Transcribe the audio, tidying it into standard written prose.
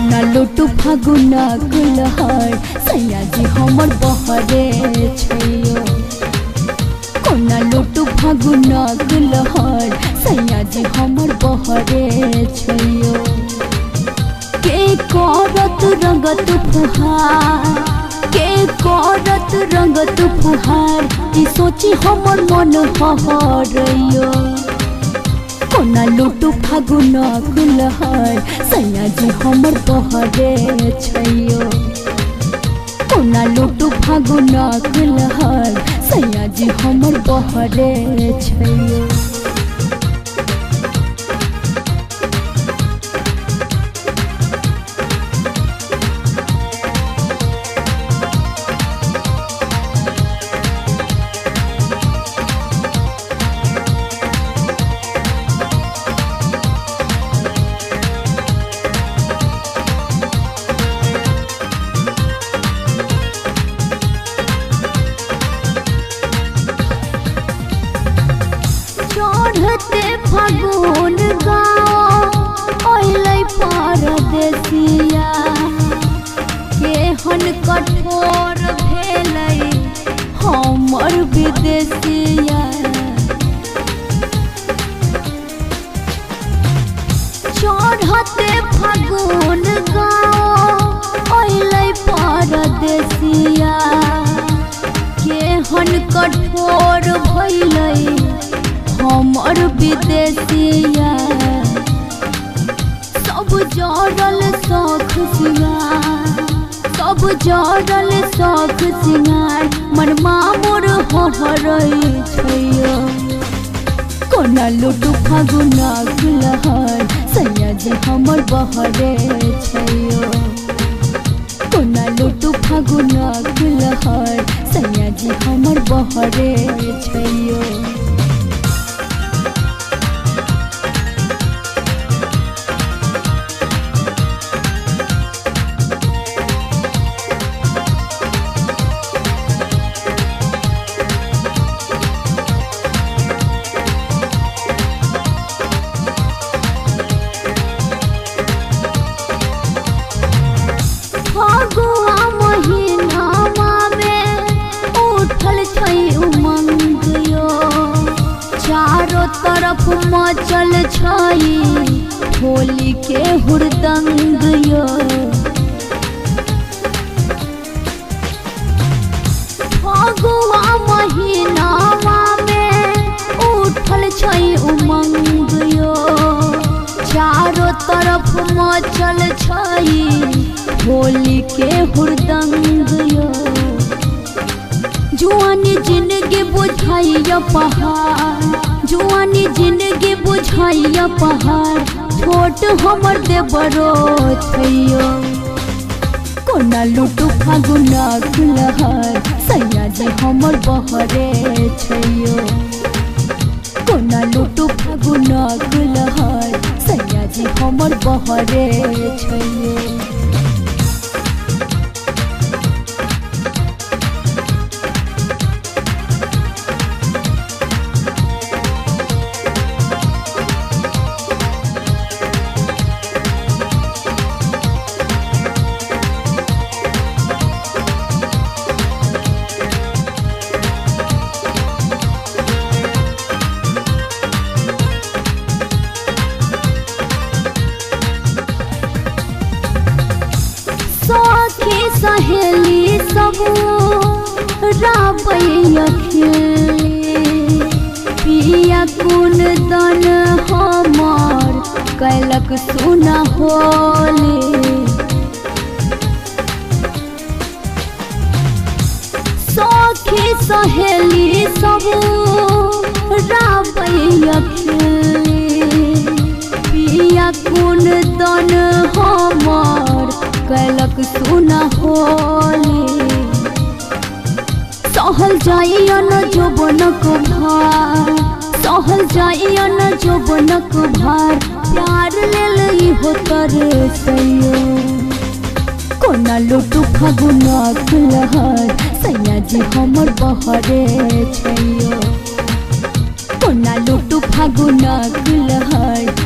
कोना लुटु फागुना गुलहर सैया जी हमर बहरे छैयो। कोना लुटु फागुना गुलहर सैया जी हमर बहरे छैयो। के करत रंगत फुहार के करत रंगत फुहार ई सोची हमर मन हहरयो। कोना लुटु फागुना गुलहर सैया जी हमर बहरे छैयो। कोना लुटु फागुना गुलहर सैया जी हमर बहरे छैयो। चढ़ते फागुन गाँव अइलै परदेसिया। केहन कठोर भेलै हमर विदेशिया। चढ़ते फागुन गाँव अइलै परदेसिया। केहन कठोर भइलै हमर विदेशिया। सब जड़ल शौख सिंगार सब जड़ल शौख सिंगार मनमा मोर हहरै छैयो। कोना लुटु फागुना गुलहर सैया जी हमर बहरे छैयो। कोना लुटु फागुना गुलहर सैया जी हमर बहरे छैयो। फागुआ महीनामा में उठल छै उमंग यो। चारों तरफ मचल छै होली के हुरदंग यो। फागुआ महीनामा में उठल छै उमंग यो। चारों तरफ मचल छै होली के हुरदंग यो। जुआनी जिंदगी बुझाइया पहाड़ जुआनी जिंदगी बुझाइया पहाड़ छोट हमर देवरो छैयो। कोना लुटु फागुना गुलहर सैया जी हमर बहरे छैयो। कोना लुटु फागुना गुलहर सैया जी हमर बहरे छैयो। सखी सहेली सब राबैया खेली। पिया कुन दन हमर कैलक सुना होली। सखी सहेली सब राबैया खेली। पिया कुन दन हमर कैलक सुना होली। सहल जाइया न जोबनक भार सहल जाइया न जोबनक भार प्यार लेल इहो तरसैयो। कोना लुटु फागुना गुलहर सैया जी हमर बहरे छैयो। कोना लुटु फागुना गुलहर